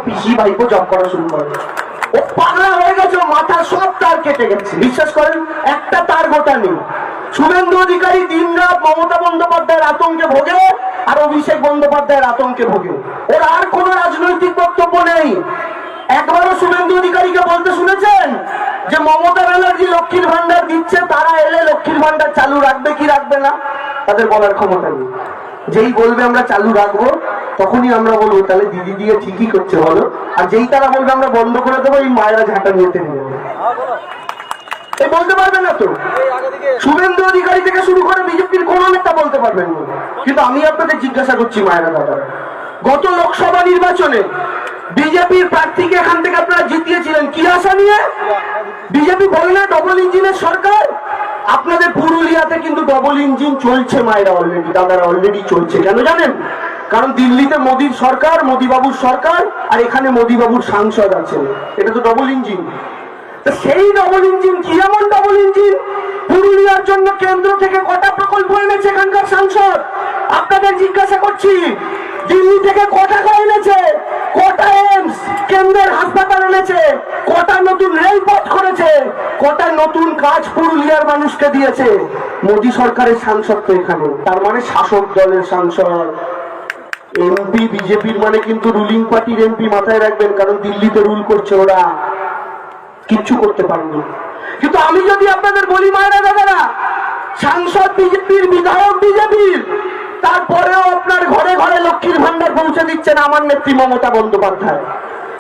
পিসি ভাইপো জব করা শুরু করে। ও পাগলা হয়ে গেছে, মাথা সব তার কেটে গেছে। বিশ্বাস করেন একটা তার গোটা নেই। শুভেন্দু অধিকারী দিনরাত মমতা বন্দ্যোপাধ্যায়ের আতঙ্কে ভোগে আর অভিষেক বন্দ্যোপাধ্যায়ের আতঙ্কে ভোগে। ওর আর কোন রাজনৈতিক বক্তব্য নেই। একবারও শুভেন্দু অধিকারীকে বলতে শুনেছেন যে মমতা ব্যানার্জি লক্ষ্মীর ভান্ডার দিচ্ছে, তারা এলে লক্ষ্মীর ভান্ডার চালু রাখবে কি রাখবে না? তাদের বলার ক্ষমতা নেই। যেই বলবে আমরা চালু রাখবো তখনই আমরা বলবো তাহলে দিদি দিয়ে ঠিকই করছে বলো। আর যেই তারা বলবে আমরা বন্ধ করে দেবো, এই মায়েরা ঝাঁটা নিতে নিয়ে যাবে। এই বলতে পারবে না তো। শুভেন্দু অধিকারী থেকে শুরু করে বিজেপির কোন নেতা বলতে পারবেন না। কিন্তু আমি আপনাদের জিজ্ঞাসা করছি মায়েরা দাদারা, গত লোকসভা নির্বাচনে বিজেপির প্রার্থীকে এখান থেকে আপনারা জিতিয়েছিলেন কি আশা নিয়ে? বিজেপি বলে না ডবল ইঞ্জিনের সরকার। আপনাদের পুরুলিয়াতে কিন্তু ডবল ইঞ্জিন চলছে মায়েরা, অলরেডি দাদারা অলরেডি চলছে। কেন জানেন? কারণ দিল্লিতে মোদির সরকার, মোদিবাবুর সরকার, আর এখানে মোদিবাবুর সাংসদ আছে। এটা তো ডবল ইঞ্জিন। সেই ডবল ইঞ্জিন কি এমন ডবল ইঞ্জিন? পুরুলিয়ার জন্য কেন্দ্র থেকে কটা প্রকল্প এনেছে এখানকার সাংসদ? আপনাদের জিজ্ঞাসা করছি, দিল্লি থেকে কটা এনেছে? কটা এমস কেন্দ্রের হাসপাতাল এনেছে? কটা নতুন রেলপথ করেছে? কটা নতুন কাজ পুরুলিয়ার মানুষকে দিয়েছে? মোদী সরকারের সাংসদ তো এখানে। তার মানে শাসক দলের সাংসদ। এমপি বিজেপির মানে কিন্তু রুলিং পার্টির এমপি, মাথায় রাখবেন। কারণ দিল্লিতে রুল করছে ওরা, কিচ্ছু করতে পারেনি। কিন্তু আমি যদি আপনাদের বলি মায়েরা দাদারা, সাংসদ বিজেপির, বিধায়ক বিজেপির, তারপরেও আপনার ঘরে ঘরে লক্ষ্মীর ভান্ডার পৌঁছে দিচ্ছেন আমার নেত্রী মমতা বন্দ্যোপাধ্যায়।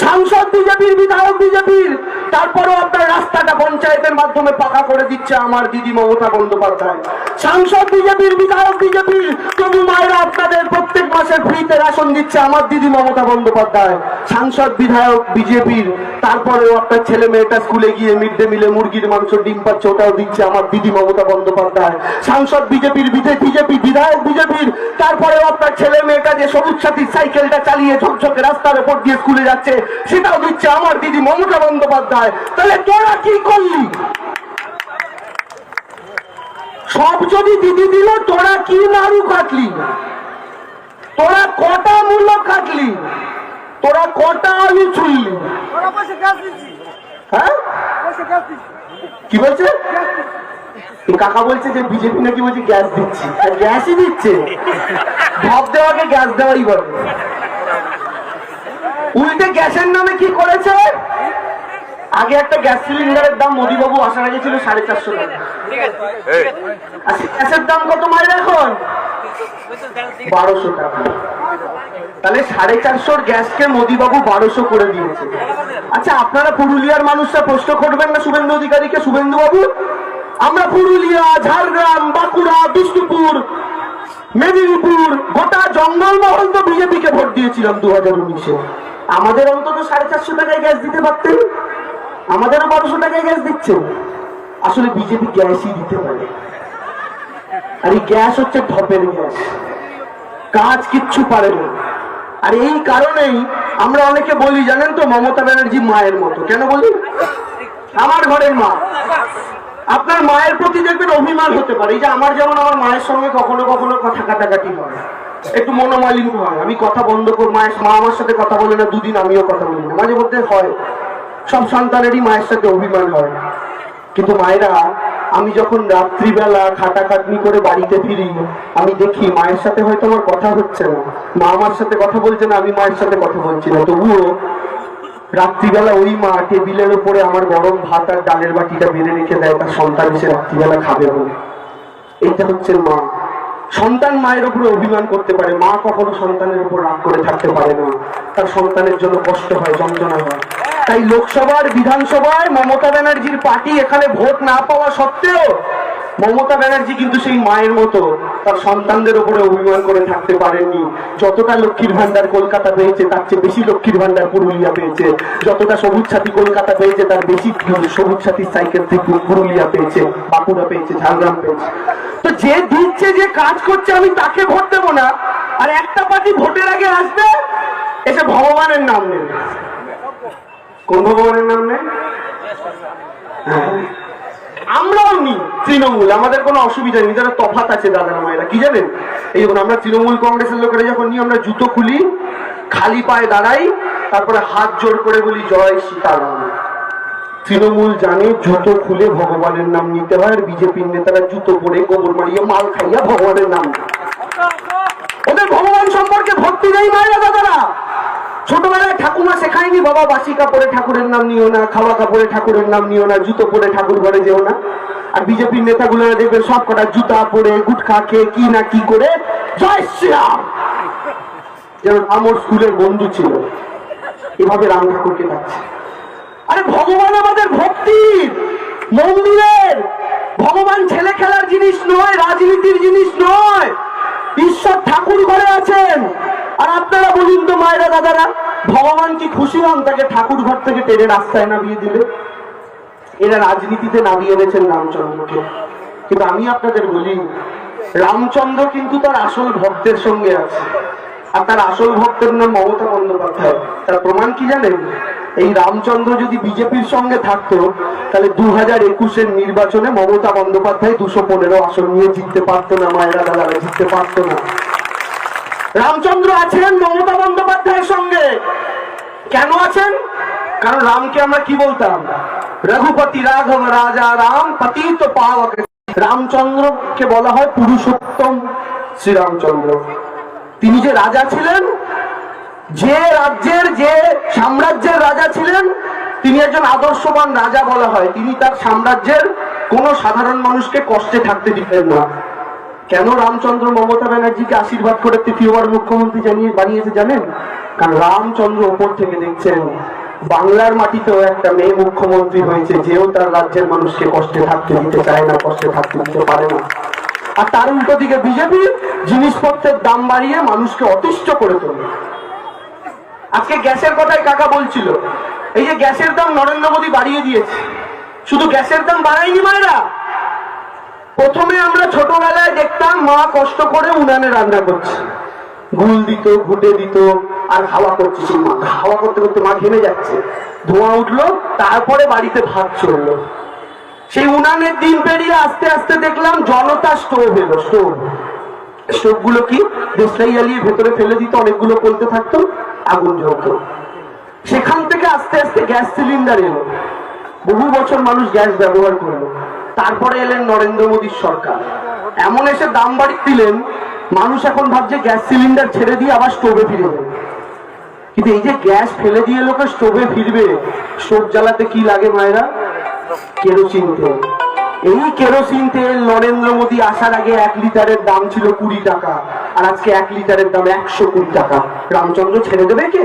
সাংসদ বিজেপির, বিধায়ক বিজেপির, তারপরেও আপনার রাস্তাটা পঞ্চায়েতের মাধ্যমে পাকা করে দিচ্ছে আমার দিদি মমতা বন্দ্যোপাধ্যায়। সাংসদ বিজেপির, বিধায়ক বিজেপির, তবু মায়েরা আপনাদের প্রত্যেক মাসে ফ্রিতে রেশন দিচ্ছে আমার দিদি মমতা বন্দ্যোপাধ্যায়। সাংসদ বিধায়ক বিজেপির, তারপরেও আপনার ছেলে মেয়েটা স্কুলে গিয়ে মিড ডে মিলে মুরগির মাংস ডিম পাচ্ছে, ওটাও দিচ্ছে আমার দিদি মমতা বন্দ্যোপাধ্যায়। সাংসদ বিজেপির, বিজেপি বিধায়ক বিজেপির, তারপরেও আপনার ছেলে মেয়েটা যে সবুজ সাথীর সাইকেলটা চালিয়ে ঝকঝকে রাস্তার উপর দিয়ে স্কুলে যাচ্ছে, সেটাও দিচ্ছে আমার দিদি মমতা বন্দ্যোপাধ্যায়। তাহলে তোরা কি করলি? সব যদি দিদি দিল, তোরা কি নাড়ু কাটলি? তোরা কটা মূল্য কাটলি? তোরা কটা আলু ছুললি? হ্যাঁ কি বলছে কাকা? বলছে যে বিজেপি নাকি বলছে গ্যাস দিচ্ছি। গ্যাসই দিচ্ছে, ভাব দেওয়াকে গ্যাস দেওয়াই বলে। উল্টে গ্যাসের নামে কি করেছে? আগে একটা গ্যাস সিলিন্ডারের দাম মোদিবাবু আসার আগে ছিল 450 টাকা। গ্যাসের দাম কত মায়ের এখন? 1200 টাকা। তাহলে 450 গ্যাসকে মোদিবাবু 1200 করে দিয়েছে। আচ্ছা, আপনারা পুরুলিয়ার মানুষরা প্রশ্ন করবেন না শুভেন্দু অধিকারীকে, শুভেন্দু বাবু আমরা পুরুলিয়া, ঝাড়গ্রাম, বাঁকুড়া, বিষ্ণুপুর, মেদিনীপুর, গোটা জঙ্গলমহল তো বিজেপিকে ভোট দিয়েছিলাম 2019-এ। আমাদের অন্তত 450 টাকায় গ্যাস দিতে পারতেন, আমাদেরও 1200 টাকায় গ্যাস দিচ্ছে। আসলে বিজেপি গ্যাসই দিতে পারে, আর এই গ্যাস হচ্ছে ঢপের গ্যাস, কাজ কিচ্ছু পারে না। আর এই কারণেই আমরা অনেকে বলি জানেন তো, মমতা ব্যানার্জি মায়ের মতো। কেন বলি? আমার ঘরের মা। আপনার মায়ের প্রতি দেখবেন অভিমান হতে পারে। এই যে আমার, যেমন আমার মায়ের সঙ্গে কখনো কখনো কথা কাটাকাটি হয়, একটু মনোমালিন্য হয়, আমি কথা বন্ধ করি, মা আমার সাথে কথা বলে না দুদিন, আমিও কথা বলি না, মাঝে মধ্যে হয়। সব সন্তানেরই মায়ের সাথে অভিমান হয়। কিন্তু মায়েরা, আমি যখন রাত্রিবেলা খাটাখাটনি করে বাড়িতে ফিরি, আমি দেখি মায়ের সাথে হয়তো আমার কথা হচ্ছে না, মা আমার সাথে কথা বলছে না, আমি মায়ের সাথে কথা বলছি না, তবুও রাত্রিবেলা ওই মা টেবিলের উপরে আমার গরম ভাত আর ডালের বাটিটা বেড়ে রেখে দেয়, তার সন্তান এসে রাত্রিবেলা খাবে বলে। এইটা হচ্ছে মা। সন্তান মায়ের উপরে অভিমান করতে পারে, মা কখনো সন্তানের উপর রাগ করে থাকতে পারে না। তার সন্তানের জন্য কষ্ট হয়, যন্ত্রণা হয়। তাই লোকসভার, বিধানসভায় মমতা ব্যানার্জির পার্টি এখানে ভোট না পাওয়া সত্ত্বেও মমতা ব্যানার্জি কিন্তু সেই মায়ের মতো তার সন্তানদের উপরে অভিমান করে থাকতে পারেননি। যতটা লক্ষ্মীর ভান্ডার কলকাতা পেয়েছে, তার চেয়ে বেশি লক্ষ্মীর ভান্ডার পুরুলিয়া পেয়েছে। যতটা সবুজ সাথী কলকাতা পেয়েছে, তার বেশি সবুজ সাথীর সাইকেল থেকে পুরুলিয়া পেয়েছে, বাঁকুড়া পেয়েছে, ঝাড়গ্রাম পেয়েছে। তো যে দিচ্ছে, যে কাজ করছে, আমি তাকে ভোট দেবো না। আর একটা পার্টি ভোটের আগে আসবে, এসে ভগবানের নাম নেবে। কোন ভগবানের নাম নেই? আমরাও নি তৃণমূল, আমাদের কোনো অসুবিধা নেই। যারা তফাৎ আছে দাদারা মায়েরা, কি জানেন? এই যখন আমরা তৃণমূল কংগ্রেসের লোকেরা যখন নিয়ে আমরা জুতো খুলি, খালি পায়ে দাঁড়াই, তারপরে হাত জোর করে বলি জয় সীতারাম। তৃণমূল জানে জুতো খুলে ভগবানের নাম নিতে হয়, আর বিজেপির নেতারা জুতো পরে গোবর মারিয়ে মাল খাইয়া ভগবানের নাম নেয়। ওদের ভগবান সম্পর্কে ভক্তি নেই মায়েরা দাদারা। ছোটবেলায় ঠাকুমা শেখায়নি বাবা বাসি কাপড়ে ঠাকুরের নাম নিও না, খাওয়া কাপড়ে ঠাকুরের নাম নিও না, জুতো পরে ঠাকুর ঘরে যেও না। আর বিজেপির নেতাগুলো দেখবে সব কটা জুতা পরে গুটখা খেয়ে কি না কি করে জয় শ্রীরাম, যেন আমার স্কুলের বন্ধু ছিল, এভাবে রাম ঠাকুরকে ডাকছে। আরে ভগবান আমাদের ভক্তির মন্দিরের ভগবান ছেলে খেলার জিনিস নয়, রাজনীতির জিনিস নয়। ঈশ্বর ঠাকুর ঘরে আছেন। আর আপনারা বলুন তো মায়েরা দাদারা, ভগবান কি খুশি হন তাকে ঠাকুর ঘর থেকে টেনে রাস্তায় নামিয়ে দিলে? এরা রাজনীতিতে নামিয়ে এনেছেন রামচন্দ্রকে। কিন্তু আমি আপনাদের বলি, রামচন্দ্র কিন্তু তার আসল ভক্তের সঙ্গে আছে, আর তার আসল ভক্তের নাম মমতা বন্দ্যোপাধ্যায়। তার প্রমাণ কি জানেন? এই রামচন্দ্র যদি বিজেপির সঙ্গে থাকতো তাহলে 2021-এর নির্বাচনে মমতা বন্দ্যোপাধ্যায় 215 আসন নিয়ে জিততে পারতো না মায়েরা দাদারা, জিততে পারতো না। রামচন্দ্র আছেন মমতা বন্দ্যোপাধ্যায়ের সঙ্গে। কেন আছেন? কারণ রামকে আমরা কি বলতাম? রঘুপতি রাঘব রাজা রাম পতিত পাবক। রামচন্দ্রকে বলা হয় পুরুষোত্তম শ্রীরামচন্দ্র। তিনি যে রাজা ছিলেন, যে রাজ্যের যে সাম্রাজ্যের রাজা ছিলেন, তিনি একজন আদর্শবান রাজা বলা হয়। তিনি তার সাম্রাজ্যের কোন সাধারণ মানুষকে কষ্টে থাকতে দিতেন না। কেন রামচন্দ্র মমতা ব্যানার্জিকে আশীর্বাদ করে তৃতীয়বার মুখ্যমন্ত্রী বানিয়েছে জানেন? কারণ রামচন্দ্র ওপর থেকে দেখছেন বাংলার মাটিতেও একটা মেয়ে মুখ্যমন্ত্রী হয়েছে, যেও তার রাজ্যের মানুষকে কষ্টে থাকতে দিতে চায় না, কষ্টে থাকতে দিতে পারে না। আর তার উল্টো দিকে বিজেপি জিনিসপত্রের দাম বাড়িয়ে মানুষকে অতিষ্ঠ করে তোলে। আজকে গ্যাসের কথাই কাকা বলছিল, এই যে গ্যাসের দাম নরেন্দ্র মোদী বাড়িয়ে দিয়েছে। শুধু গ্যাসের দাম বাড়ায়নি মায়েরা, প্রথমে আমরা ছোটবেলায় দেখতাম মা কষ্ট করে উনানে রান্না করছে, গুল দিত, ঘুটে দিত, আর হাওয়া করছে। সেই মা হাওয়া করতে করতে মা ঘেমে যাচ্ছে, ধোঁয়া উঠলো, তারপরে বাড়িতে ভাত চললো। সেই উনানের দিন পেরিয়ে আস্তে আস্তে দেখলাম জনতা স্টোভ এলো। স্টোভ গুলো কি দেশলাই জ্বালিয়ে ভেতরে ফেলে দিত, অনেকগুলো চলতে থাকতো, আগুন জ্বলতো। সেখান থেকে আস্তে আস্তে গ্যাস সিলিন্ডার এলো, বহু বছর মানুষ গ্যাস ব্যবহার করলো। তারপরে এলেন নরেন্দ্র মোদীর সরকার, এমন এসে দাম বাড়িয়ে দিলেন, মানুষ এখন ভাবছে গ্যাস সিলিন্ডার ছেড়ে দিয়ে আবার স্টোভে ফিরে যাবে। কিন্তু এই যে গ্যাস ফেলে দিয়ে লোকে স্টোভে ফিরবে, স্টোভ জ্বালাতে কি লাগে মায়েরা? কেরোসিন তেল। এই কেরোসিন তেল নরেন্দ্র মোদী আসার আগে 1 লিটারের দাম ছিল 20 টাকা, আর আজকে 1 লিটারের দাম 120 টাকা। রামচন্দ্র ছেড়ে দেবে কে?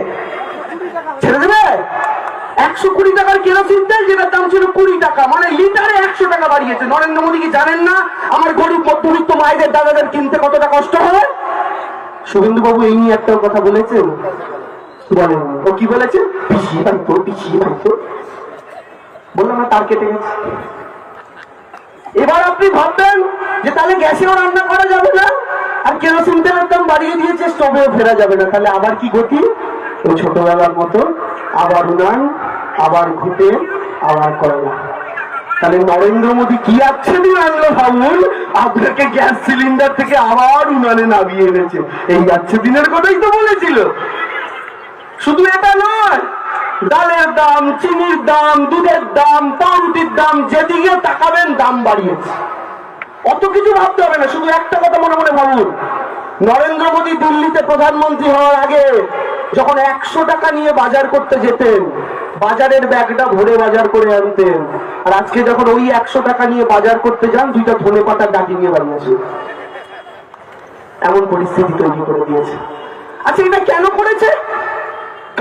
ছেড়ে দেবে? 120 টাকার কেরোসিন তেল যেটার দাম ছিল 20 টাকা, মানে লিটারে 100 টাকা বাড়িয়েছে। নরেন্দ্র মোদী কি জানেন না আমার গরিব মধ্যবিত্ত মায়েদের দাদাদের কিনতে কতটা কষ্ট হয়? শুভেন্দু বাবু এই নিয়ে একটা কথা বলেছেন, বলেন ও কি বলেছে? পিছিয়ে ভাইতো, পিছিয়ে ভাইতো। বললাম না, তার কেটে গেছে। এবার আপনি ভাববেন যে তাহলে গ্যাসেও রান্না করা যাবে না, আর কেরোসিন তেলের দাম বাড়িয়ে দিয়েছে, স্টোভেও ফেরা যাবে না। তাহলে আবার কি গতি? ওই ছোটবেলার মতো আবার উনান, আবার ঘুটে, আবার কয়লা। তাহলে নরেন্দ্র মোদী কি আচ্ছে দিন আনলো ভাবুন, আপনাকে গ্যাস সিলিন্ডার থেকে আবার উনানে নামিয়ে এনেছে। এই যাচ্ছে দিনের কথাই তো বলেছিল। শুধু এটা নয়, ডালের দাম, চিনির দাম, দুধের দাম, পাউরুটির দাম, যেদিকে তাকাবেন দাম বাড়িয়েছে। অত কিছু ভাবতে হবে না, শুধু একটা কথা মনে মনে ভাবুন, নরেন্দ্র মোদী দিল্লিতে প্রধানমন্ত্রী হওয়ার আগে যখন 100 টাকা নিয়ে বাজার করতে যেতেন, বাজারের ব্যাগটা ভরে বাজার করে আনতেন। আর আজকে যখন ওই 100 টাকা নিয়ে বাজার করতে যান, 2টা ধনে পাতার ডাকি নিয়ে বাড়ি আসে। এমন পরিস্থিতি তৈরি করে দিয়েছে। আচ্ছা, এটা কেন করেছে?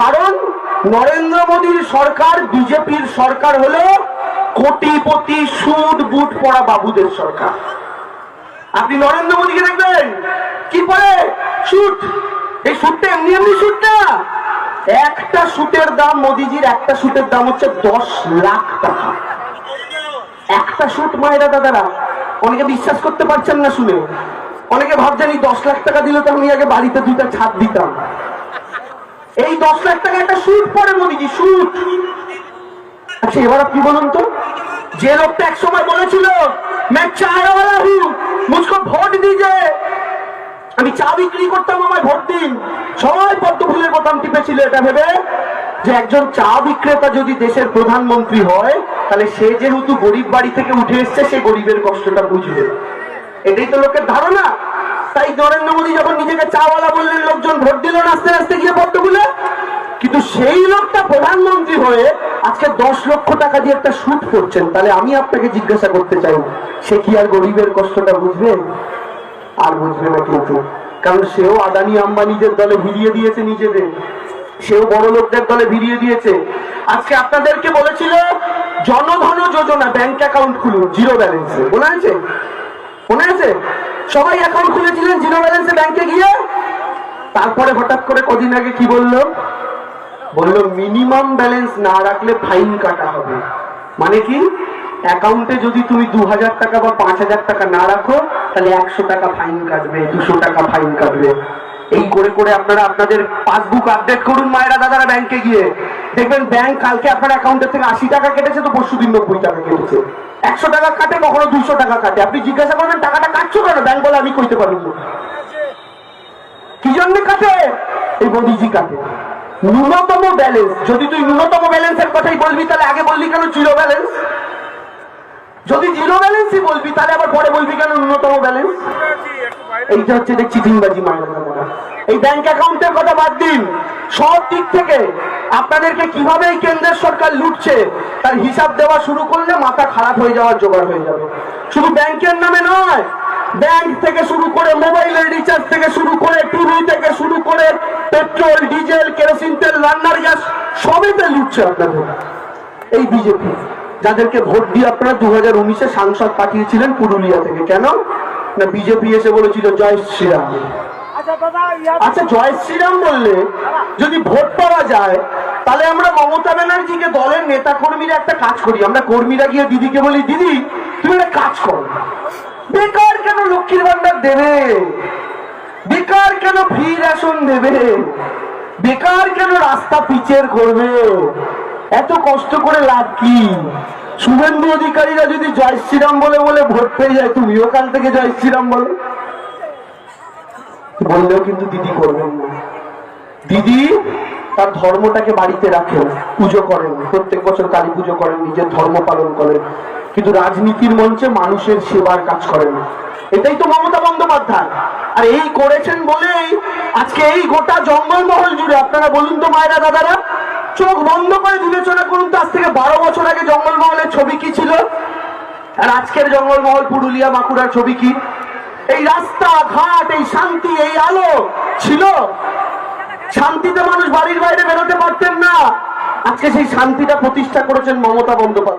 কারণ নরেন্দ্র মোদীর সরকার, বিজেপির সরকার হলো কোটিপতি সুট বুট পরা বাবুদের সরকার। আপনি নরেন্দ্র মোদীকে দেখবেন কি পরে? সুট। এই সুটটা এমনি এমনি সুট না। একটা সুটের দাম, মোদীজির একটা সুটের দাম হচ্ছে 10 লাখ টাকা। একটা সুট মায়েরা দাদারা, অনেকে বিশ্বাস করতে পারছেন না শুনে। অনেকে ভাবছেন এই 10 লাখ টাকা দিলে তো আমি আগে বাড়িতে 2টা ছাদ দিতাম। এই 10 লাখ টাকা একটা স্যুট পরে মোদীজি, স্যুট। আচ্ছা, এবার আপনি বলুন তো, যে লোকটা এক সময় বলেছিল मैं चाय वाला हूं, मुझको ভোট दीजिए, আমি চা বিক্রি করতাম, আমায় ভোট দিন, সবাই পদ্ম ফুলের বোতাম টিপেছিল এটা ভেবে যে একজন চা বিক্রেতা যদি দেশের প্রধানমন্ত্রী হয় তাহলে সে যেহেতু গরিব বাড়ি থেকে উঠে এসছে সে গরিবের কষ্টটা বুঝবে। এটাই তো লোকের ধারণা। তাই নরেন্দ্র মোদী যখন নিজেকে চাওয়ালা বললেন লোকজন ভোট দিল নাচতে নাচতে গিয়ে পদ্মগুলো। কিন্তু সেই লোকটা প্রধানমন্ত্রী হয়ে আজকে 10 লক্ষ টাকা দিয়ে একটা শুট করছেন, তাহলে আমি আপনাকে জিজ্ঞাসা করতে চাই সে কি আর গরিবের কষ্টটা বুঝবে? আর বুঝবে না কিন্তু, কারণ সেও আদানি আম্বানিদের দলে ভিড়িয়ে দিয়েছে নিজেদের, সেও বড় লোকদের দলে ভিড়িয়ে দিয়েছে। আজকে আপনাদেরকে বলেছিল জনধন যোজনা, ব্যাংক অ্যাকাউন্ট খুলুন জিরো ব্যালেন্সে, মনে আছে? মনে আছে? সবাই অ্যাকাউন্ট খুলেছিলেন জিরো ব্যালেন্সে ব্যাংকে গিয়ে। তারপরে হঠাৎ করে কদিন আগে কি বললো মিনিমাম ব্যালেন্স না রাখলে ফাইন কাটা হবে। মানে কি? অ্যাকাউন্টে যদি তুমি 2000 টাকা বা 5000 টাকা না রাখো তাহলে 100 টাকা ফাইন কাটবে, 200 টাকা ফাইন কাটবে। এই করে করে আপনারা আপনাদের পাসবুক আপডেট করুন মায়েরা দাদারা ব্যাংকে গিয়ে, দেখবেন ব্যাংক কালকে আপনার অ্যাকাউন্টের থেকে 80 টাকা কেটেছে তো পরশুদিন 90 টাকা কেটেছে। 100 টাকা কাটে, কখনো 200 টাকা কাটে। আপনি জিজ্ঞাসা করবেন টাকাটা কাটছো কেন? ব্যাংক বলে আমি কইতে পারবো না। কি জন্য কাটে? এই মোদিজি কাটে। ন্যূনতম ব্যালেন্স, যদি তুই ন্যূনতম ব্যালেন্সের কথাই বলবি তাহলে আগে বলবি কেন জিরো ব্যালেন্স? যদি জিরো ব্যালেন্সই বলবি তাহলে আবার পরে বলবি কেন ন্যূনতম ব্যালেন্স? এইটা হচ্ছে দেখছি চিটিংবাজি মায়ের। এই ব্যাংক অ্যাকাউন্টের কথা বাদ দিন, সব দিক থেকে আপনাদেরকে কিভাবে এই কেন্দ্রের সরকার লুটছে তার হিসাব দেওয়া শুরু করলে মাথা খারাপ হয়ে যাওয়ার জোগাড় হয়ে যাবে। শুধু ব্যাংকের নামে নয়, ব্যাংক থেকে শুরু করে মোবাইলের রিচার্জ থেকে শুরু করে টিভি থেকে শুরু করে পেট্রোল ডিজেল কেরোসিন তেল রান্নার গ্যাস সবেতে লুটছে আপনাদের এই বিজেপি, যাদেরকে ভোট দিয়ে আপনারা 2019-এ সাংসদ পাঠিয়েছিলেন পুরুলিয়া থেকে। কেন না বিজেপি এসে বলেছিল জয় শ্রীরাম। আচ্ছা জয় শ্রীরাম বললে যদি ভোট পাওয়া যায় তাহলে আমরা মমতা ব্যানার্জিকে দলের নেতা কর্মীরা একটা কাজ করি, আমরা কর্মীরা গিয়ে দিদিকে বলি দিদি তুমি একটা কাজ করো, বেকার কেন লক্ষ্মীর ভান্ডার দেবে, বেকার কেন ফ্রি রেশন দেবে, বেকার কেন রাস্তা পিচের করবে, এত কষ্ট করে লাভ কি? শুভেন্দু অধিকারীরা যদি জয় শ্রীরাম বলে বলে ভোট পেয়ে যায় তুমিও কাল থেকে জয় শ্রীরাম বলো। বললেও কিন্তু দিদি করবেন না। দিদি তার ধর্মটাকে বাড়িতে রাখেন, পুজো করেন, প্রত্যেক বছর কালী পুজো করেন, নিজের ধর্ম পালন করেন, কিন্তু রাজনীতির মঞ্চে মানুষের সেবার কাজ করেন। এটাই তো মমতা বন্দ্যোপাধ্যায়। আর এই করেছেন বলেই আজকে এই গোটা জঙ্গলমহল জুড়ে, আপনারা বলুন তো মায়েরা দাদারা, চোখ বন্ধ করে বিবেচনা করুন তো আজ থেকে 12 বছর আগে জঙ্গলমহলের ছবি কি ছিল আর আজকের জঙ্গলমহল পুরুলিয়া বাঁকুড়ার ছবি কি? এই রাস্তা ঘাট, এই শান্তি, এই আলো ছিল? শান্তিতে মানুষ বাড়ির বাইরে বেরোতে পারতেন না। আজকে সেই শান্তিটা প্রতিষ্ঠা করেছেন মমতা বন্দ্যোপাধ্যায়।